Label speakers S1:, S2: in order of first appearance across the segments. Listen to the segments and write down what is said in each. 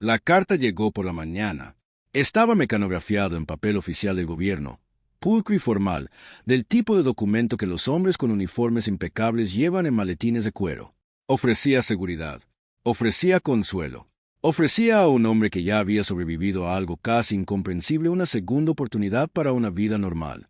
S1: La carta llegó por la mañana. Estaba mecanografiado en papel oficial del gobierno, pulcro y formal, del tipo de documento que los hombres con uniformes impecables llevan en maletines de cuero. Ofrecía seguridad. Ofrecía consuelo. Ofrecía a un hombre que ya había sobrevivido a algo casi incomprensible una segunda oportunidad para una vida normal.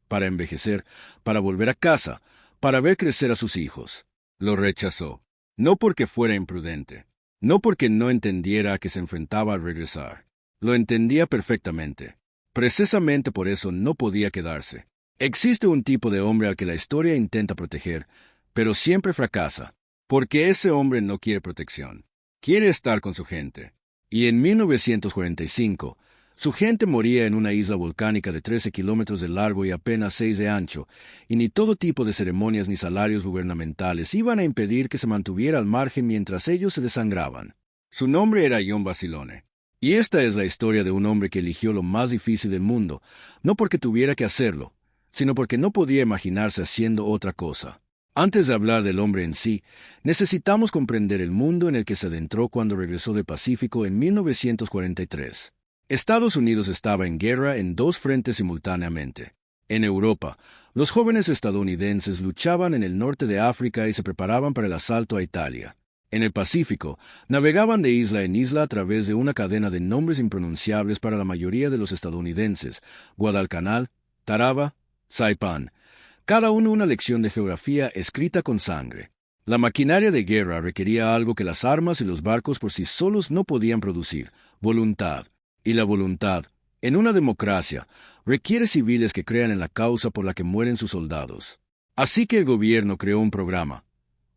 S1: Para envejecer, para volver a casa, para ver crecer a sus hijos. Lo rechazó. No porque fuera imprudente. No porque no entendiera a qué se enfrentaba al regresar. Lo entendía perfectamente. Precisamente por eso no podía quedarse. Existe un tipo de hombre al que la historia intenta proteger, pero siempre fracasa, porque ese hombre no quiere protección. Quiere estar con su gente. Y en 1945, su gente moría en una isla volcánica de 13 kilómetros de largo y apenas 6 de ancho, y ni todo tipo de ceremonias ni salarios gubernamentales iban a impedir que se mantuviera al margen mientras ellos se desangraban. Su nombre era John Basilone. Y esta es la historia de un hombre que eligió lo más difícil del mundo, no porque tuviera que hacerlo, sino porque no podía imaginarse haciendo otra cosa. Antes de hablar del hombre en sí, necesitamos comprender el mundo en el que se adentró cuando regresó del Pacífico en 1943. Estados Unidos estaba en guerra en dos frentes simultáneamente. En Europa, los jóvenes estadounidenses luchaban en el norte de África y se preparaban para el asalto a Italia. En el Pacífico, navegaban de isla en isla a través de una cadena de nombres impronunciables para la mayoría de los estadounidenses: Guadalcanal, Taraba, Saipán, cada uno una lección de geografía escrita con sangre. La maquinaria de guerra requería algo que las armas y los barcos por sí solos no podían producir: voluntad. Y la voluntad, en una democracia, requiere civiles que crean en la causa por la que mueren sus soldados. Así que el gobierno creó un programa.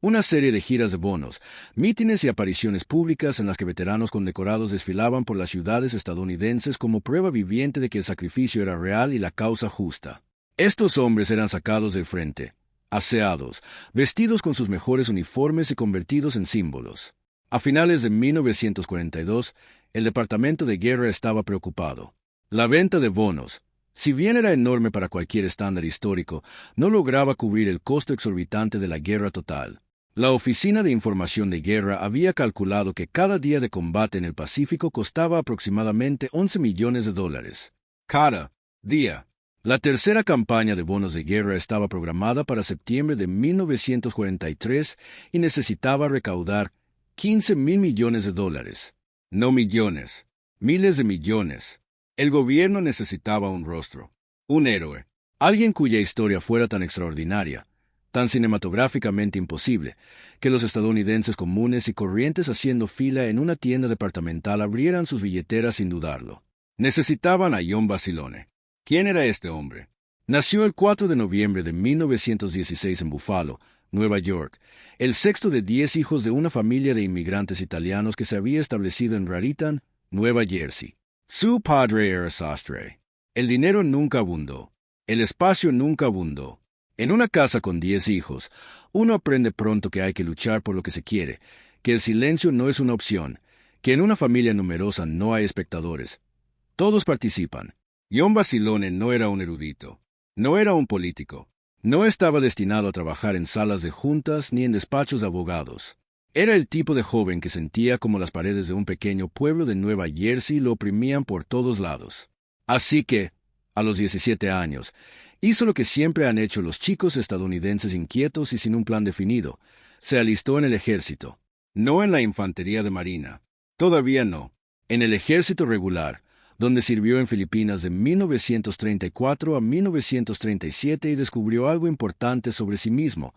S1: Una serie de giras de bonos, mítines y apariciones públicas en las que veteranos condecorados desfilaban por las ciudades estadounidenses como prueba viviente de que el sacrificio era real y la causa justa. Estos hombres eran sacados del frente, aseados, vestidos con sus mejores uniformes y convertidos en símbolos. A finales de 1942, el Departamento de Guerra estaba preocupado. La venta de bonos, si bien era enorme para cualquier estándar histórico, no lograba cubrir el costo exorbitante de la guerra total. La Oficina de Información de Guerra había calculado que cada día de combate en el Pacífico costaba aproximadamente $11 millones. Cada día. La tercera campaña de bonos de guerra estaba programada para septiembre de 1943 y necesitaba recaudar $15 mil millones. No millones, miles de millones. El gobierno necesitaba un rostro, un héroe, alguien cuya historia fuera tan extraordinaria, tan cinematográficamente imposible, que los estadounidenses comunes y corrientes haciendo fila en una tienda departamental abrieran sus billeteras sin dudarlo. Necesitaban a John Basilone. ¿Quién era este hombre? Nació el 4 de noviembre de 1916 en Buffalo, Nueva York, el sexto de 10 hijos de una familia de inmigrantes italianos que se había establecido en Raritan, Nueva Jersey. Su padre era sastre. El dinero nunca abundó. El espacio nunca abundó. En una casa con 10 hijos, uno aprende pronto que hay que luchar por lo que se quiere, que el silencio no es una opción, que en una familia numerosa no hay espectadores. Todos participan. John Basilone no era un erudito. No era un político. No estaba destinado a trabajar en salas de juntas ni en despachos de abogados. Era el tipo de joven que sentía como las paredes de un pequeño pueblo de Nueva Jersey lo oprimían por todos lados. Así que, a los 17 años, hizo lo que siempre han hecho los chicos estadounidenses inquietos y sin un plan definido. Se alistó en el ejército. No en la infantería de marina. Todavía no. En el ejército regular, donde sirvió en Filipinas de 1934 a 1937 y descubrió algo importante sobre sí mismo.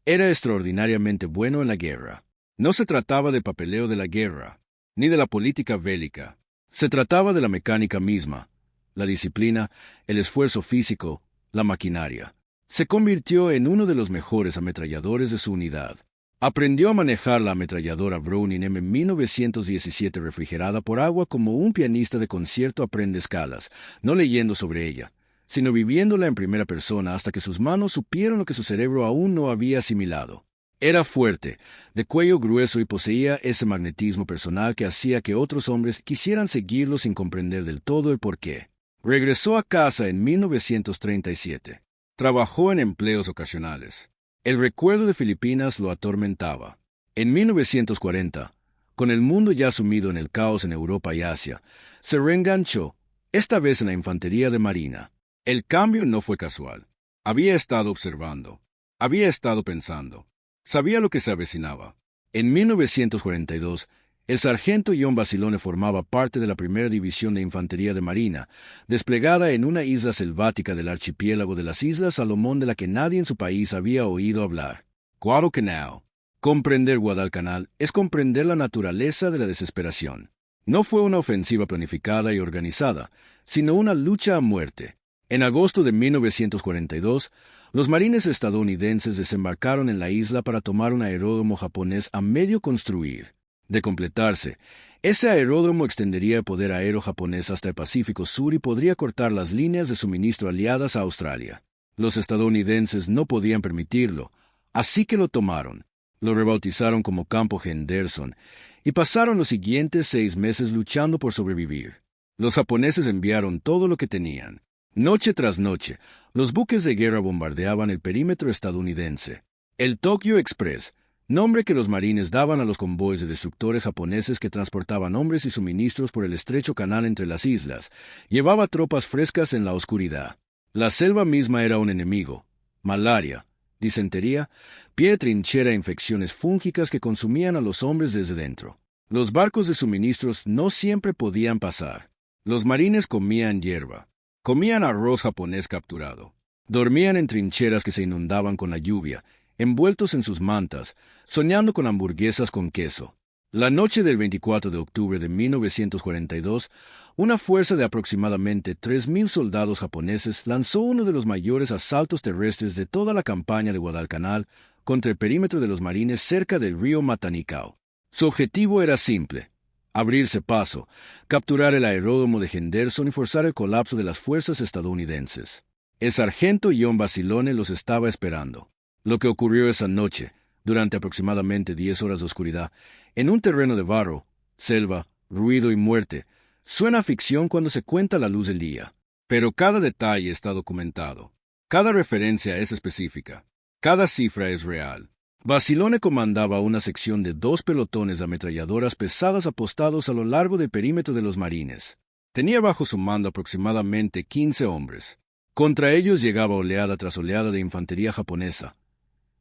S1: Era extraordinariamente bueno en la guerra. No se trataba de papeleo de la guerra, ni de la política bélica. Se trataba de la mecánica misma, la disciplina, el esfuerzo físico, la maquinaria. Se convirtió en uno de los mejores ametralladores de su unidad. Aprendió a manejar la ametralladora Browning M1917 refrigerada por agua como un pianista de concierto aprende escalas, no leyendo sobre ella, sino viviéndola en primera persona hasta que sus manos supieron lo que su cerebro aún no había asimilado. Era fuerte, de cuello grueso y poseía ese magnetismo personal que hacía que otros hombres quisieran seguirlo sin comprender del todo el porqué. Regresó a casa en 1937. Trabajó en empleos ocasionales. El recuerdo de Filipinas lo atormentaba. En 1940, Con el mundo ya sumido en el caos en Europa y Asia, se reenganchó, esta vez en la infantería de marina. El cambio no fue casual. Había estado observando, había estado pensando, sabía lo que se avecinaba. En 1942, el sargento John Basilone formaba parte de la primera división de infantería de marina, desplegada en una isla selvática del archipiélago de las Islas Salomón de la que nadie en su país había oído hablar. Guadalcanal. Comprender Guadalcanal es comprender la naturaleza de la desesperación. No fue una ofensiva planificada y organizada, sino una lucha a muerte. En agosto de 1942, los marines estadounidenses desembarcaron en la isla para tomar un aeródromo japonés a medio construir. De completarse, ese aeródromo extendería el poder aéreo japonés hasta el Pacífico Sur y podría cortar las líneas de suministro aliadas a Australia. Los estadounidenses no podían permitirlo, así que lo tomaron. Lo rebautizaron como Campo Henderson y pasaron los siguientes 6 meses luchando por sobrevivir. Los japoneses enviaron todo lo que tenían. Noche tras noche, los buques de guerra bombardeaban el perímetro estadounidense. El Tokyo Express, nombre que los marines daban a los convoys de destructores japoneses que transportaban hombres y suministros por el estrecho canal entre las islas, llevaba tropas frescas en la oscuridad. La selva misma era un enemigo. Malaria, disentería, pie de trinchera e infecciones fúngicas que consumían a los hombres desde dentro. Los barcos de suministros no siempre podían pasar. Los marines comían hierba. Comían arroz japonés capturado. Dormían en trincheras que se inundaban con la lluvia, envueltos en sus mantas, soñando con hamburguesas con queso. La noche del 24 de octubre de 1942, una fuerza de aproximadamente 3.000 soldados japoneses lanzó uno de los mayores asaltos terrestres de toda la campaña de Guadalcanal contra el perímetro de los marines cerca del río Matanicao. Su objetivo era simple: abrirse paso, capturar el aeródromo de Henderson y forzar el colapso de las fuerzas estadounidenses. El sargento John Basilone los estaba esperando. Lo que ocurrió esa noche, durante aproximadamente 10 horas de oscuridad, en un terreno de barro, selva, ruido y muerte, suena a ficción cuando se cuenta a la luz del día. Pero cada detalle está documentado. Cada referencia es específica. Cada cifra es real. Basilone comandaba una sección de 2 pelotones de ametralladoras pesadas apostados a lo largo del perímetro de los marines. Tenía bajo su mando aproximadamente 15 hombres. Contra ellos llegaba oleada tras oleada de infantería japonesa.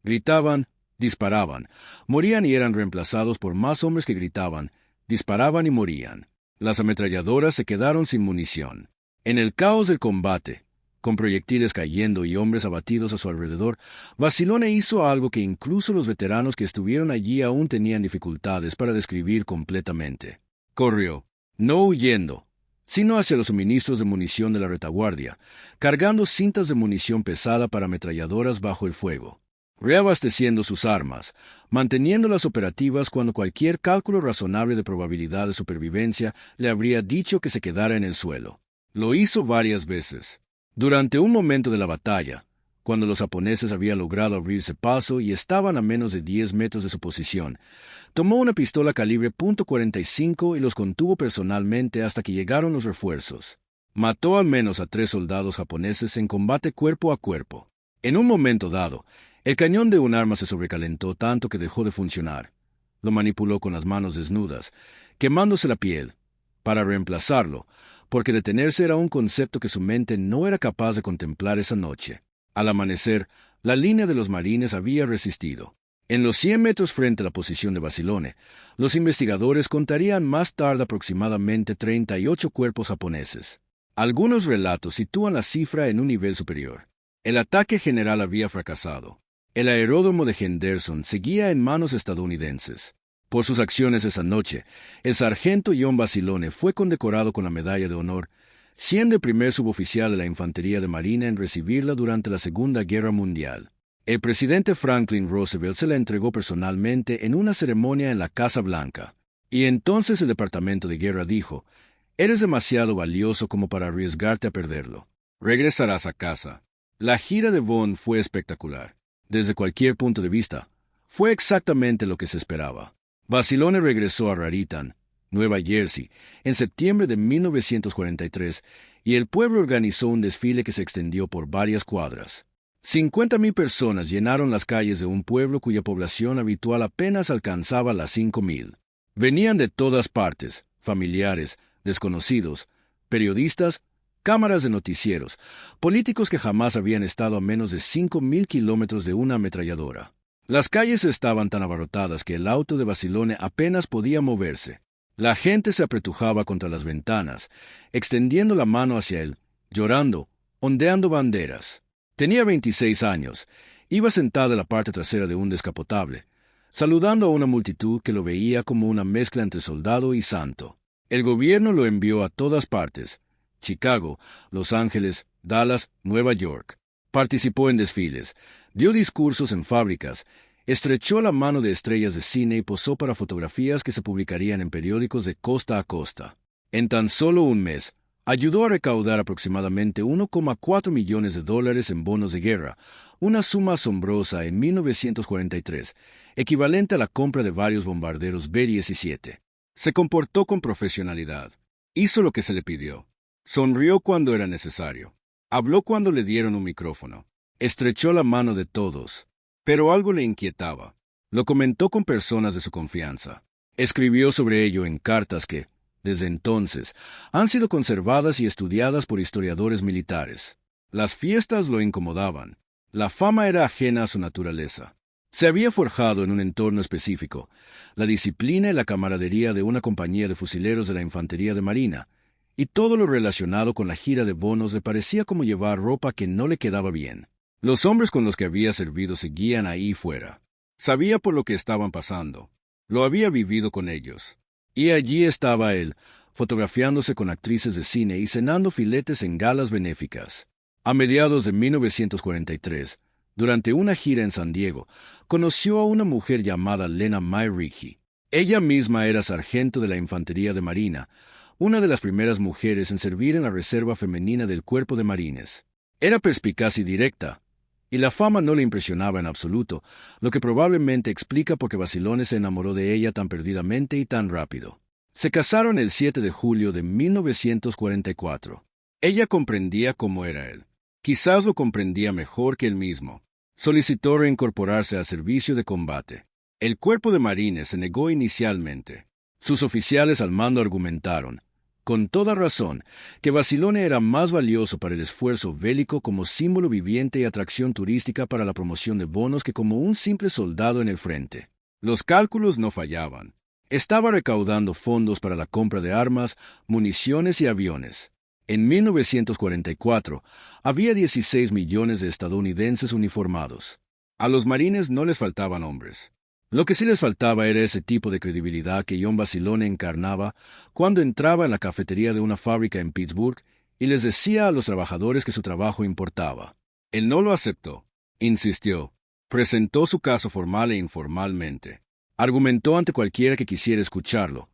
S1: Gritaban, disparaban, morían y eran reemplazados por más hombres que gritaban, disparaban y morían. Las ametralladoras se quedaron sin munición. En el caos del combate, con proyectiles cayendo y hombres abatidos a su alrededor, Basilone hizo algo que incluso los veteranos que estuvieron allí aún tenían dificultades para describir completamente. Corrió, no huyendo, sino hacia los suministros de munición de la retaguardia, cargando cintas de munición pesada para ametralladoras bajo el fuego, reabasteciendo sus armas, manteniéndolas operativas cuando cualquier cálculo razonable de probabilidad de supervivencia le habría dicho que se quedara en el suelo. Lo hizo varias veces. Durante un momento de la batalla, cuando los japoneses habían logrado abrirse paso y estaban a menos de 10 metros de su posición, tomó una pistola calibre .45 y los contuvo personalmente hasta que llegaron los refuerzos. Mató al menos a 3 soldados japoneses en combate cuerpo a cuerpo. En un momento dado, el cañón de un arma se sobrecalentó tanto que dejó de funcionar. Lo manipuló con las manos desnudas, quemándose la piel, para reemplazarlo, porque detenerse era un concepto que su mente no era capaz de contemplar esa noche. Al amanecer, la línea de los marines había resistido. En los 100 metros frente a la posición de Basilone, los investigadores contarían más tarde aproximadamente 38 cuerpos japoneses. Algunos relatos sitúan la cifra en un nivel superior. El ataque general había fracasado. El aeródromo de Henderson seguía en manos estadounidenses. Por sus acciones esa noche, el sargento John Basilone fue condecorado con la Medalla de Honor, siendo el primer suboficial de la Infantería de Marina en recibirla durante la Segunda Guerra Mundial. El presidente Franklin Roosevelt se la entregó personalmente en una ceremonia en la Casa Blanca. Y entonces el Departamento de Guerra dijo: «Eres demasiado valioso como para arriesgarte a perderlo. Regresarás a casa». La gira de Vaughn fue espectacular. Desde cualquier punto de vista, fue exactamente lo que se esperaba. Basilone regresó a Raritan, Nueva Jersey, en septiembre de 1943, y el pueblo organizó un desfile que se extendió por varias cuadras. 50.000 personas llenaron las calles de un pueblo cuya población habitual apenas alcanzaba las 5.000. Venían de todas partes, familiares, desconocidos, periodistas, cámaras de noticieros, políticos que jamás habían estado a menos de 5.000 kilómetros de una ametralladora. Las calles estaban tan abarrotadas que el auto de Basilone apenas podía moverse. La gente se apretujaba contra las ventanas, extendiendo la mano hacia él, llorando, ondeando banderas. Tenía 26 años, iba sentado en la parte trasera de un descapotable, saludando a una multitud que lo veía como una mezcla entre soldado y santo. El gobierno lo envió a todas partes: Chicago, Los Ángeles, Dallas, Nueva York. Participó en desfiles, dio discursos en fábricas, estrechó la mano de estrellas de cine y posó para fotografías que se publicarían en periódicos de costa a costa. En tan solo un mes, ayudó a recaudar aproximadamente $1,4 millones en bonos de guerra, una suma asombrosa en 1943, equivalente a la compra de varios bombarderos B-17. Se comportó con profesionalidad. Hizo lo que se le pidió. Sonrió cuando era necesario. Habló cuando le dieron un micrófono. Estrechó la mano de todos. Pero algo le inquietaba. Lo comentó con personas de su confianza. Escribió sobre ello en cartas que, desde entonces, han sido conservadas y estudiadas por historiadores militares. Las fiestas lo incomodaban. La fama era ajena a su naturaleza. Se había forjado en un entorno específico, la disciplina y la camaradería de una compañía de fusileros de la Infantería de Marina, y todo lo relacionado con la gira de bonos le parecía como llevar ropa que no le quedaba bien. Los hombres con los que había servido seguían ahí fuera. Sabía por lo que estaban pasando. Lo había vivido con ellos. Y allí estaba él, fotografiándose con actrices de cine y cenando filetes en galas benéficas. A mediados de 1943, durante una gira en San Diego, conoció a una mujer llamada Lena May Rickey. Ella misma era sargento de la Infantería de Marina, una de las primeras mujeres en servir en la reserva femenina del Cuerpo de Marines. Era perspicaz y directa, y la fama no le impresionaba en absoluto, lo que probablemente explica por qué Basilone se enamoró de ella tan perdidamente y tan rápido. Se casaron el 7 de julio de 1944. Ella comprendía cómo era él. Quizás lo comprendía mejor que él mismo. Solicitó reincorporarse al servicio de combate. El Cuerpo de Marines se negó inicialmente. Sus oficiales al mando argumentaron, con toda razón, que Basilone era más valioso para el esfuerzo bélico como símbolo viviente y atracción turística para la promoción de bonos que como un simple soldado en el frente. Los cálculos no fallaban. Estaba recaudando fondos para la compra de armas, municiones y aviones. En 1944, había 16 millones de estadounidenses uniformados. A los marines no les faltaban hombres. Lo que sí les faltaba era ese tipo de credibilidad que John Basilone encarnaba cuando entraba en la cafetería de una fábrica en Pittsburgh y les decía a los trabajadores que su trabajo importaba. Él no lo aceptó. Insistió. Presentó su caso formal e informalmente. Argumentó ante cualquiera que quisiera escucharlo.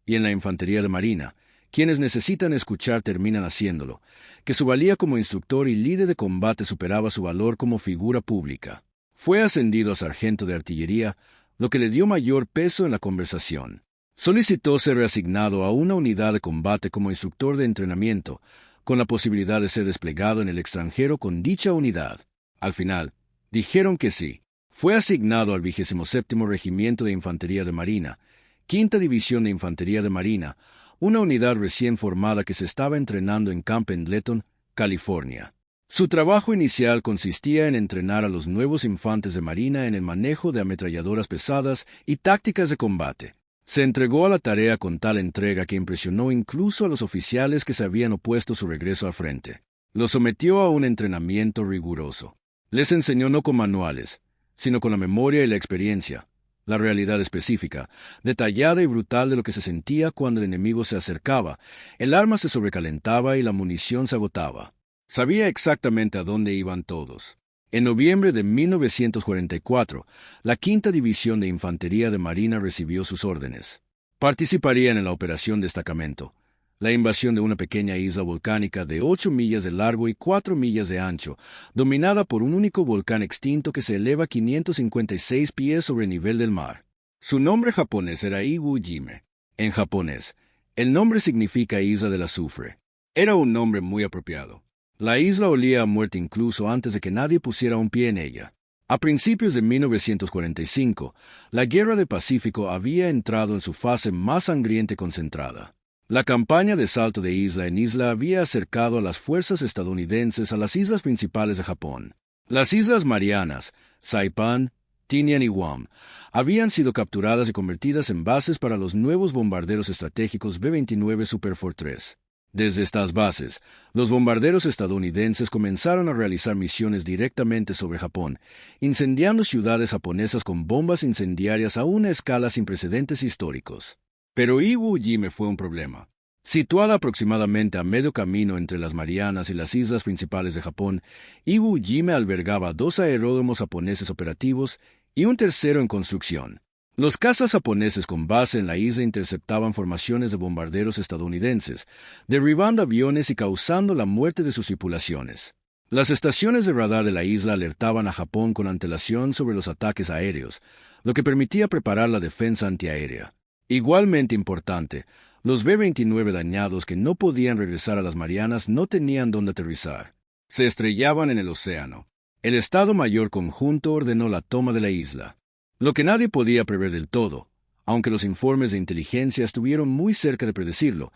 S1: Y en la Infantería de Marina, quienes necesitan escuchar terminan haciéndolo, que su valía como instructor y líder de combate superaba su valor como figura pública. Fue ascendido a sargento de artillería, lo que le dio mayor peso en la conversación. Solicitó ser reasignado a una unidad de combate como instructor de entrenamiento, con la posibilidad de ser desplegado en el extranjero con dicha unidad. Al final, dijeron que sí. Fue asignado al 27º Regimiento de Infantería de Marina, 5ª División de Infantería de Marina, una unidad recién formada que se estaba entrenando en Camp Pendleton, California. Su trabajo inicial consistía en entrenar a los nuevos infantes de Marina en el manejo de ametralladoras pesadas y tácticas de combate. Se entregó a la tarea con tal entrega que impresionó incluso a los oficiales que se habían opuesto a su regreso al frente. Los sometió a un entrenamiento riguroso. Les enseñó no con manuales, sino con la memoria y la experiencia, la realidad específica, detallada y brutal de lo que se sentía cuando el enemigo se acercaba, el arma se sobrecalentaba y la munición se agotaba. Sabía exactamente a dónde iban todos. En noviembre de 1944, la 5ª División de Infantería de Marina recibió sus órdenes. Participarían en la Operación Destacamento, la invasión de una pequeña isla volcánica de 8 millas de largo y 4 millas de ancho, dominada por un único volcán extinto que se eleva 556 pies sobre el nivel del mar. Su nombre japonés era Iwo Jime. En japonés, el nombre significa Isla del Azufre. Era un nombre muy apropiado. La isla olía a muerte incluso antes de que nadie pusiera un pie en ella. A principios de 1945, la Guerra del Pacífico había entrado en su fase más sangrienta y concentrada. La campaña de salto de isla en isla había acercado a las fuerzas estadounidenses a las islas principales de Japón. Las Islas Marianas, Saipan, Tinian y Guam, habían sido capturadas y convertidas en bases para los nuevos bombarderos estratégicos B-29 Super Fortress. Desde estas bases, los bombarderos estadounidenses comenzaron a realizar misiones directamente sobre Japón, incendiando ciudades japonesas con bombas incendiarias a una escala sin precedentes históricos. Pero Iwo Jima fue un problema. Situada aproximadamente a medio camino entre las Marianas y las islas principales de Japón, Iwo Jima albergaba 2 aeródromos japoneses operativos y un tercero en construcción. Los cazas japoneses con base en la isla interceptaban formaciones de bombarderos estadounidenses, derribando aviones y causando la muerte de sus tripulaciones. Las estaciones de radar de la isla alertaban a Japón con antelación sobre los ataques aéreos, lo que permitía preparar la defensa antiaérea. Igualmente importante, los B-29 dañados que no podían regresar a las Marianas no tenían dónde aterrizar. Se estrellaban en el océano. El Estado Mayor Conjunto ordenó la toma de la isla. Lo que nadie podía prever del todo, aunque los informes de inteligencia estuvieron muy cerca de predecirlo,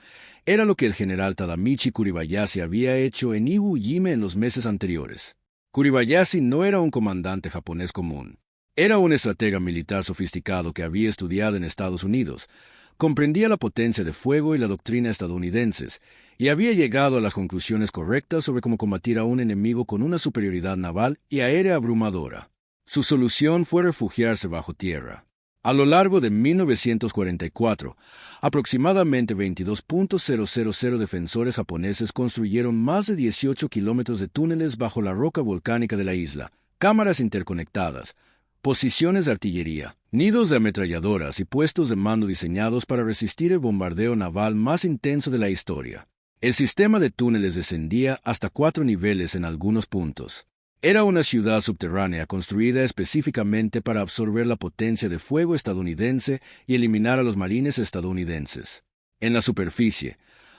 S1: era lo que el general Tadamichi Kuribayashi había hecho en Iwo Jima en los meses anteriores. Kuribayashi no era un comandante japonés común. Era un estratega militar sofisticado que había estudiado en Estados Unidos, comprendía la potencia de fuego y la doctrina estadounidenses, y había llegado a las conclusiones correctas sobre cómo combatir a un enemigo con una superioridad naval y aérea abrumadora. Su solución fue refugiarse bajo tierra. A lo largo de 1944, aproximadamente 22.000 defensores japoneses construyeron más de 18 kilómetros de túneles bajo la roca volcánica de la isla, cámaras interconectadas, posiciones de artillería, nidos de ametralladoras y puestos de mando diseñados para resistir el bombardeo naval más intenso de la historia. El sistema de túneles descendía hasta 4 niveles en algunos puntos. Era una ciudad subterránea construida específicamente para absorber la potencia de fuego estadounidense y eliminar a los marines estadounidenses. En la superficie,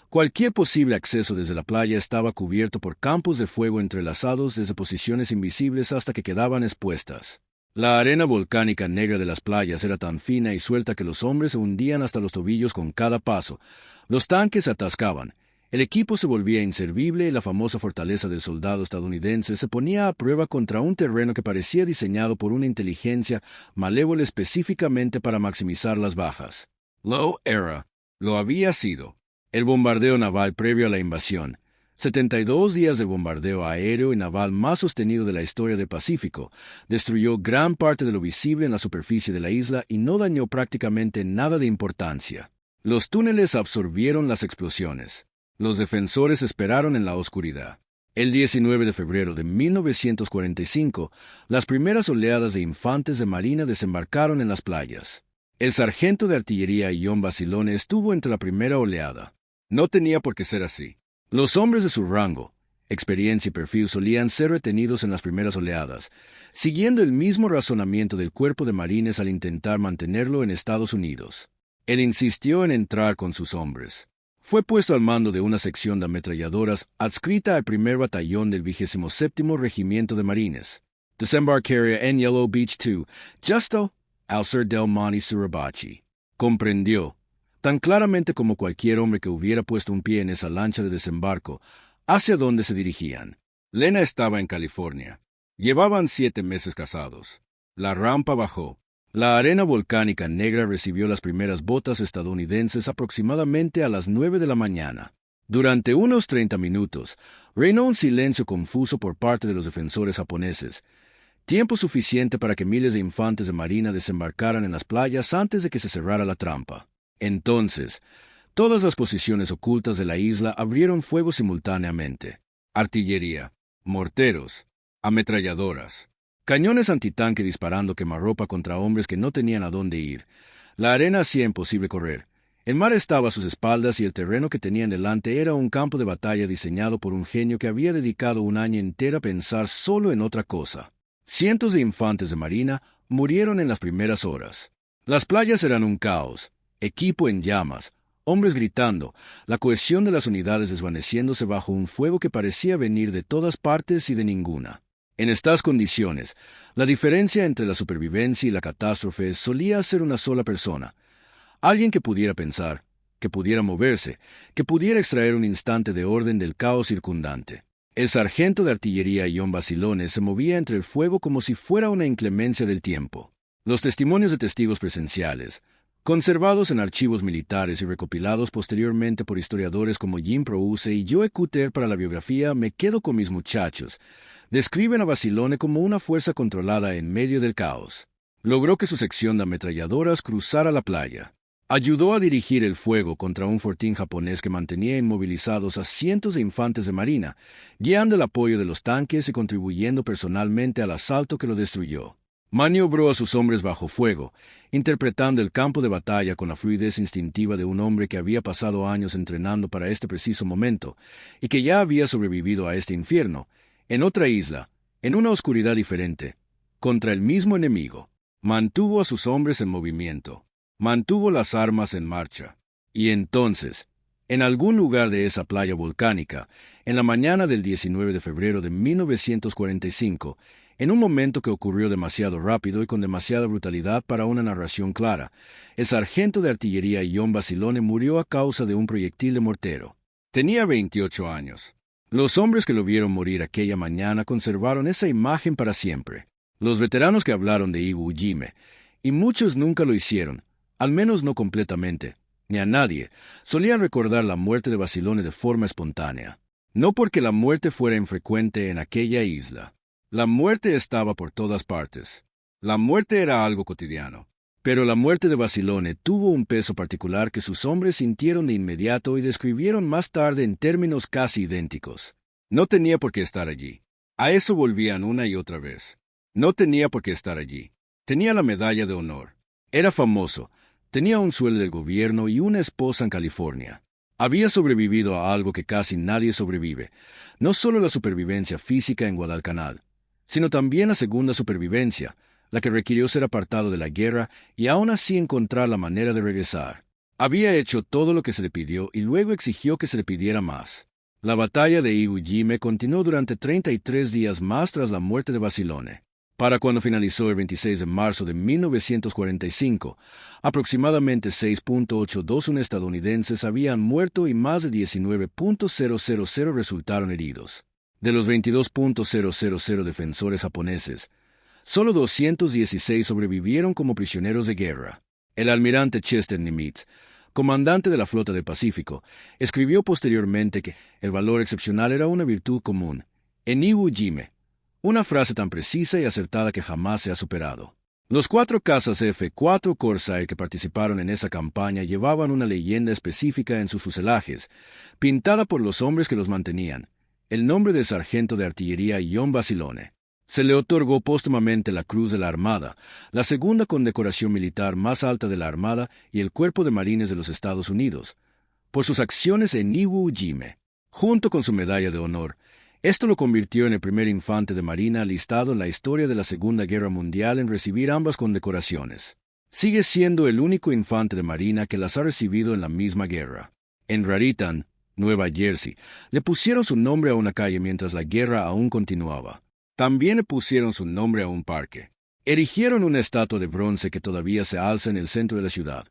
S1: cualquier posible acceso desde la playa estaba cubierto por campos de fuego entrelazados desde posiciones invisibles hasta que quedaban expuestas. La arena volcánica negra de las playas era tan fina y suelta que los hombres se hundían hasta los tobillos con cada paso. Los tanques se atascaban. El equipo se volvía inservible y la famosa fortaleza del soldado estadounidense se ponía a prueba contra un terreno que parecía diseñado por una inteligencia malévola específicamente para maximizar las bajas. Lo era. Lo había sido. El bombardeo naval previo a la invasión. 72 días de bombardeo aéreo y naval más sostenido de la historia del Pacífico, destruyó gran parte de lo visible en la superficie de la isla y no dañó prácticamente nada de importancia. Los túneles absorbieron las explosiones. Los defensores esperaron en la oscuridad. El 19 de febrero de 1945, las primeras oleadas de infantes de marina desembarcaron en las playas. El sargento de artillería John Basilone estuvo entre la primera oleada. No tenía por qué ser así. Los hombres de su rango, experiencia y perfil solían ser retenidos en las primeras oleadas, siguiendo el mismo razonamiento del cuerpo de marines al intentar mantenerlo en Estados Unidos. Él insistió en entrar con sus hombres. Fue puesto al mando de una sección de ametralladoras adscrita al primer batallón del 27º Regimiento de Marines. Desembarcaría en Yellow Beach 2, justo al sur del Monte Suribachi. Comprendió, tan claramente como cualquier hombre que hubiera puesto un pie en esa lancha de desembarco, hacia dónde se dirigían. Lena estaba en California. Llevaban 7 meses casados. La rampa bajó. La arena volcánica negra recibió las primeras botas estadounidenses aproximadamente a las 9 de la mañana. Durante unos 30 minutos, reinó un silencio confuso por parte de los defensores japoneses, tiempo suficiente para que miles de infantes de marina desembarcaran en las playas antes de que se cerrara la trampa. Entonces, todas las posiciones ocultas de la isla abrieron fuego simultáneamente. Artillería, morteros, ametralladoras, cañones antitanque disparando quemarropa contra hombres que no tenían a dónde ir. La arena hacía imposible correr. El mar estaba a sus espaldas y el terreno que tenían delante era un campo de batalla diseñado por un genio que había dedicado un año entero a pensar solo en otra cosa. Cientos de infantes de marina murieron en las primeras horas. Las playas eran un caos, equipo en llamas, hombres gritando, la cohesión de las unidades desvaneciéndose bajo un fuego que parecía venir de todas partes y de ninguna. En estas condiciones, la diferencia entre la supervivencia y la catástrofe solía ser una sola persona, alguien que pudiera pensar, que pudiera moverse, que pudiera extraer un instante de orden del caos circundante. El sargento de artillería John Basilone se movía entre el fuego como si fuera una inclemencia del tiempo. Los testimonios de testigos presenciales, conservados en archivos militares y recopilados posteriormente por historiadores como Jim Prouse y Joe Cutter para la biografía Me quedo con mis muchachos, describen a Basilone como una fuerza controlada en medio del caos. Logró que su sección de ametralladoras cruzara la playa. Ayudó a dirigir el fuego contra un fortín japonés que mantenía inmovilizados a cientos de infantes de marina, guiando el apoyo de los tanques y contribuyendo personalmente al asalto que lo destruyó. Maniobró a sus hombres bajo fuego, interpretando el campo de batalla con la fluidez instintiva de un hombre que había pasado años entrenando para este preciso momento, y que ya había sobrevivido a este infierno, en otra isla, en una oscuridad diferente, contra el mismo enemigo. Mantuvo a sus hombres en movimiento. Mantuvo las armas en marcha. Y entonces, en algún lugar de esa playa volcánica, en la mañana del 19 de febrero de 1945, en un momento que ocurrió demasiado rápido y con demasiada brutalidad para una narración clara, el sargento de artillería John Basilone murió a causa de un proyectil de mortero. Tenía 28 años. Los hombres que lo vieron morir aquella mañana conservaron esa imagen para siempre. Los veteranos que hablaron de Iwo Jima, y muchos nunca lo hicieron, al menos no completamente, ni a nadie, solían recordar la muerte de Basilone de forma espontánea. No porque la muerte fuera infrecuente en aquella isla. La muerte estaba por todas partes. La muerte era algo cotidiano. Pero la muerte de Basilone tuvo un peso particular que sus hombres sintieron de inmediato y describieron más tarde en términos casi idénticos. No tenía por qué estar allí. A eso volvían una y otra vez. No tenía por qué estar allí. Tenía la medalla de honor. Era famoso. Tenía un sueldo del gobierno y una esposa en California. Había sobrevivido a algo que casi nadie sobrevive, no solo la supervivencia física en Guadalcanal, sino también la segunda supervivencia, la que requirió ser apartado de la guerra y aún así encontrar la manera de regresar. Había hecho todo lo que se le pidió y luego exigió que se le pidiera más. La batalla de Iwo Jima continuó durante 33 días más tras la muerte de Basilone. Para cuando finalizó el 26 de marzo de 1945, aproximadamente 6.821 estadounidenses habían muerto y más de 19.000 resultaron heridos. De los 22.000 defensores japoneses, solo 216 sobrevivieron como prisioneros de guerra. El almirante Chester Nimitz, comandante de la Flota del Pacífico, escribió posteriormente que el valor excepcional era una virtud común. En Iwo Jima, una frase tan precisa y acertada que jamás se ha superado. Los 4 cazas F-4 Corsair que participaron en esa campaña llevaban una leyenda específica en sus fuselajes, pintada por los hombres que los mantenían, el nombre del sargento de artillería John Basilone. Se le otorgó póstumamente la Cruz de la Armada, la segunda condecoración militar más alta de la Armada y el Cuerpo de Marines de los Estados Unidos, por sus acciones en Iwo Jima, junto con su medalla de honor. Esto lo convirtió en el primer infante de marina alistado en la historia de la Segunda Guerra Mundial en recibir ambas condecoraciones. Sigue siendo el único infante de marina que las ha recibido en la misma guerra. En Raritan, Nueva Jersey, le pusieron su nombre a una calle mientras la guerra aún continuaba. También le pusieron su nombre a un parque. Erigieron una estatua de bronce que todavía se alza en el centro de la ciudad.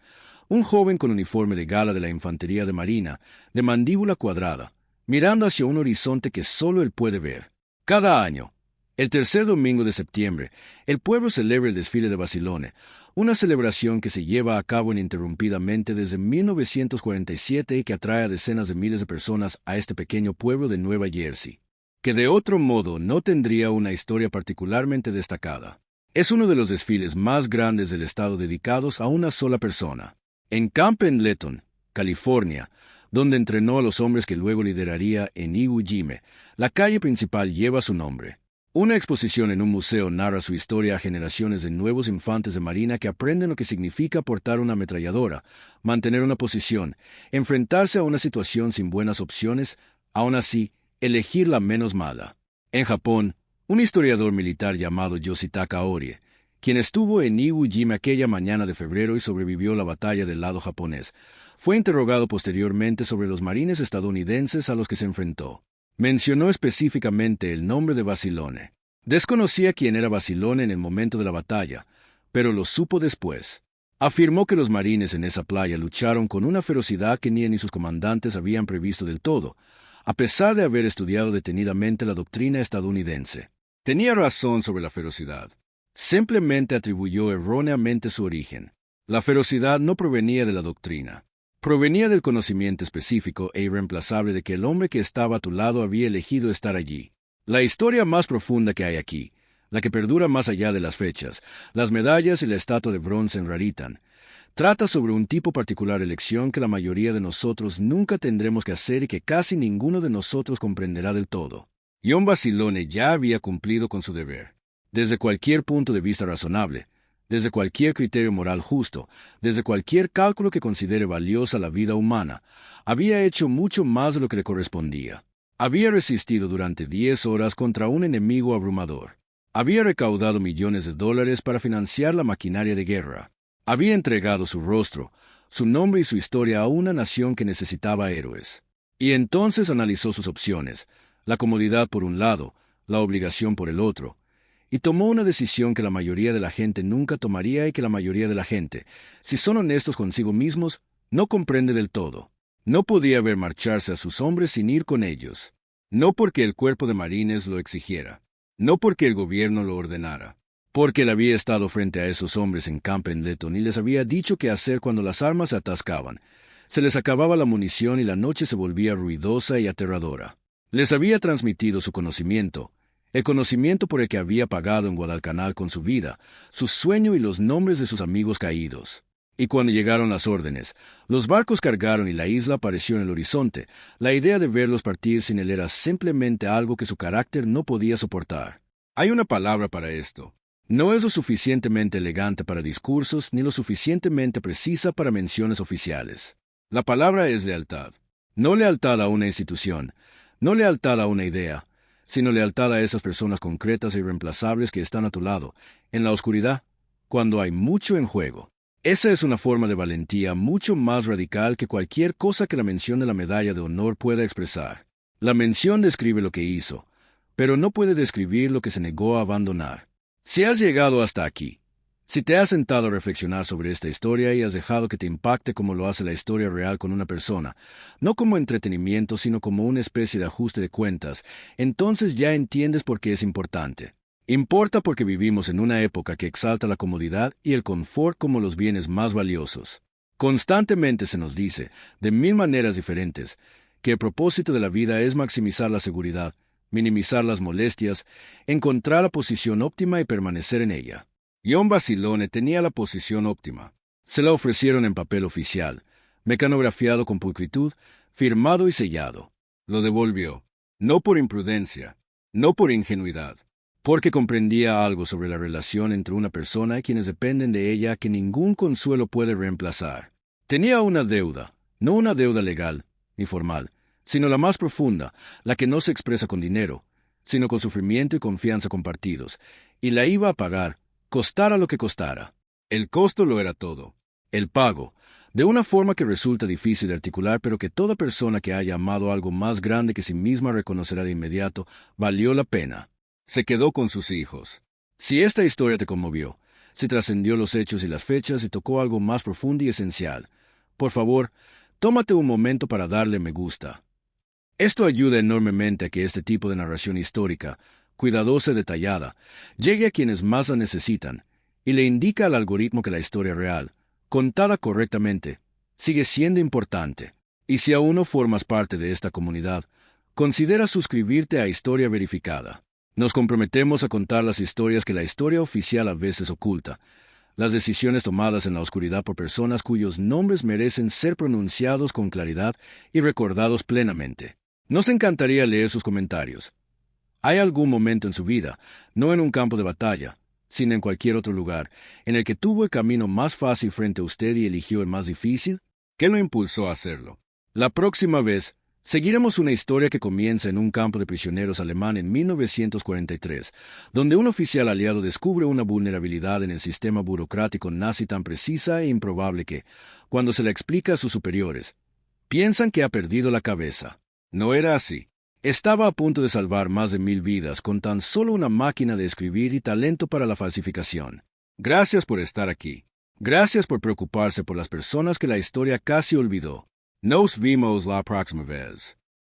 S1: Un joven con uniforme de gala de la Infantería de Marina, de mandíbula cuadrada, mirando hacia un horizonte que solo él puede ver. Cada año, el tercer domingo de septiembre, el pueblo celebra el desfile de Basilone, una celebración que se lleva a cabo ininterrumpidamente desde 1947 y que atrae a decenas de miles de personas a este pequeño pueblo de Nueva Jersey, que de otro modo no tendría una historia particularmente destacada. Es uno de los desfiles más grandes del estado dedicados a una sola persona. En Camp Pendleton, California, donde entrenó a los hombres que luego lideraría en Iwo Jima, la calle principal lleva su nombre. Una exposición en un museo narra su historia a generaciones de nuevos infantes de marina que aprenden lo que significa portar una ametralladora, mantener una posición, enfrentarse a una situación sin buenas opciones, aún así, elegir la menos mala. En Japón, un historiador militar llamado Yoshitaka Orie, quien estuvo en Iwo Jima aquella mañana de febrero y sobrevivió la batalla del lado japonés, fue interrogado posteriormente sobre los marines estadounidenses a los que se enfrentó. Mencionó específicamente el nombre de Basilone. Desconocía quién era Basilón en el momento de la batalla, pero lo supo después. Afirmó que los marines en esa playa lucharon con una ferocidad que ni él ni sus comandantes habían previsto del todo, a pesar de haber estudiado detenidamente la doctrina estadounidense. Tenía razón sobre la ferocidad. Simplemente atribuyó erróneamente su origen. La ferocidad no provenía de la doctrina. Provenía del conocimiento específico e irreemplazable de que el hombre que estaba a tu lado había elegido estar allí. La historia más profunda que hay aquí, la que perdura más allá de las fechas, las medallas y la estatua de bronce en Raritan, trata sobre un tipo particular de elección que la mayoría de nosotros nunca tendremos que hacer y que casi ninguno de nosotros comprenderá del todo. John Basilone ya había cumplido con su deber. Desde cualquier punto de vista razonable, desde cualquier criterio moral justo, desde cualquier cálculo que considere valiosa la vida humana, había hecho mucho más de lo que le correspondía. Había resistido durante 10 horas contra un enemigo abrumador. Había recaudado millones de dólares para financiar la maquinaria de guerra. Había entregado su rostro, su nombre y su historia a una nación que necesitaba héroes. Y entonces analizó sus opciones, la comodidad por un lado, la obligación por el otro, y tomó una decisión que la mayoría de la gente nunca tomaría y que la mayoría de la gente, si son honestos consigo mismos, no comprende del todo. No podía ver marcharse a sus hombres sin ir con ellos. No porque el cuerpo de marines lo exigiera. No porque el gobierno lo ordenara. Porque él había estado frente a esos hombres en Camp Pendleton y les había dicho qué hacer cuando las armas se atascaban. Se les acababa la munición y la noche se volvía ruidosa y aterradora. Les había transmitido su conocimiento, el conocimiento por el que había pagado en Guadalcanal con su vida, su sueño y los nombres de sus amigos caídos. Y cuando llegaron las órdenes, los barcos cargaron y la isla apareció en el horizonte, la idea de verlos partir sin él era simplemente algo que su carácter no podía soportar. Hay una palabra para esto. No es lo suficientemente elegante para discursos ni lo suficientemente precisa para menciones oficiales. La palabra es lealtad. No lealtad a una institución, no lealtad a una idea, sino lealtad a esas personas concretas e irreemplazables que están a tu lado, en la oscuridad, cuando hay mucho en juego. Esa es una forma de valentía mucho más radical que cualquier cosa que la mención de la medalla de honor pueda expresar. La mención describe lo que hizo, pero no puede describir lo que se negó a abandonar. Si has llegado hasta aquí, si te has sentado a reflexionar sobre esta historia y has dejado que te impacte como lo hace la historia real con una persona, no como entretenimiento sino como una especie de ajuste de cuentas, entonces ya entiendes por qué es importante. Importa porque vivimos en una época que exalta la comodidad y el confort como los bienes más valiosos. Constantemente se nos dice, de 1000 maneras diferentes, que el propósito de la vida es maximizar la seguridad, minimizar las molestias, encontrar la posición óptima y permanecer en ella. John Basilone tenía la posición óptima. Se la ofrecieron en papel oficial, mecanografiado con pulcritud, firmado y sellado. Lo devolvió, no por imprudencia, no por ingenuidad, porque comprendía algo sobre la relación entre una persona y quienes dependen de ella que ningún consuelo puede reemplazar. Tenía una deuda, no una deuda legal ni formal, sino la más profunda, la que no se expresa con dinero, sino con sufrimiento y confianza compartidos, y la iba a pagar, costara lo que costara. El costo lo era todo. El pago, de una forma que resulta difícil de articular, pero que toda persona que haya amado algo más grande que sí misma reconocerá de inmediato, valió la pena. Se quedó con sus hijos. Si esta historia te conmovió, si trascendió los hechos y las fechas y tocó algo más profundo y esencial, por favor, tómate un momento para darle me gusta. Esto ayuda enormemente a que este tipo de narración histórica, cuidadosa y detallada, llegue a quienes más la necesitan, y le indica al algoritmo que la historia real, contada correctamente, sigue siendo importante. Y si aún no formas parte de esta comunidad, considera suscribirte a Historia Verificada. Nos comprometemos a contar las historias que la historia oficial a veces oculta, las decisiones tomadas en la oscuridad por personas cuyos nombres merecen ser pronunciados con claridad y recordados plenamente. Nos encantaría leer sus comentarios. ¿Hay algún momento en su vida, no en un campo de batalla, sino en cualquier otro lugar, en el que tuvo el camino más fácil frente a usted y eligió el más difícil? ¿Qué lo impulsó a hacerlo? La próxima vez, seguiremos una historia que comienza en un campo de prisioneros alemán en 1943, donde un oficial aliado descubre una vulnerabilidad en el sistema burocrático nazi tan precisa e improbable que, cuando se la explica a sus superiores, piensan que ha perdido la cabeza. No era así. Estaba a punto de salvar más de 1000 vidas con tan solo una máquina de escribir y talento para la falsificación. Gracias por estar aquí. Gracias por preocuparse por las personas que la historia casi olvidó. Nos vemos la próxima vez.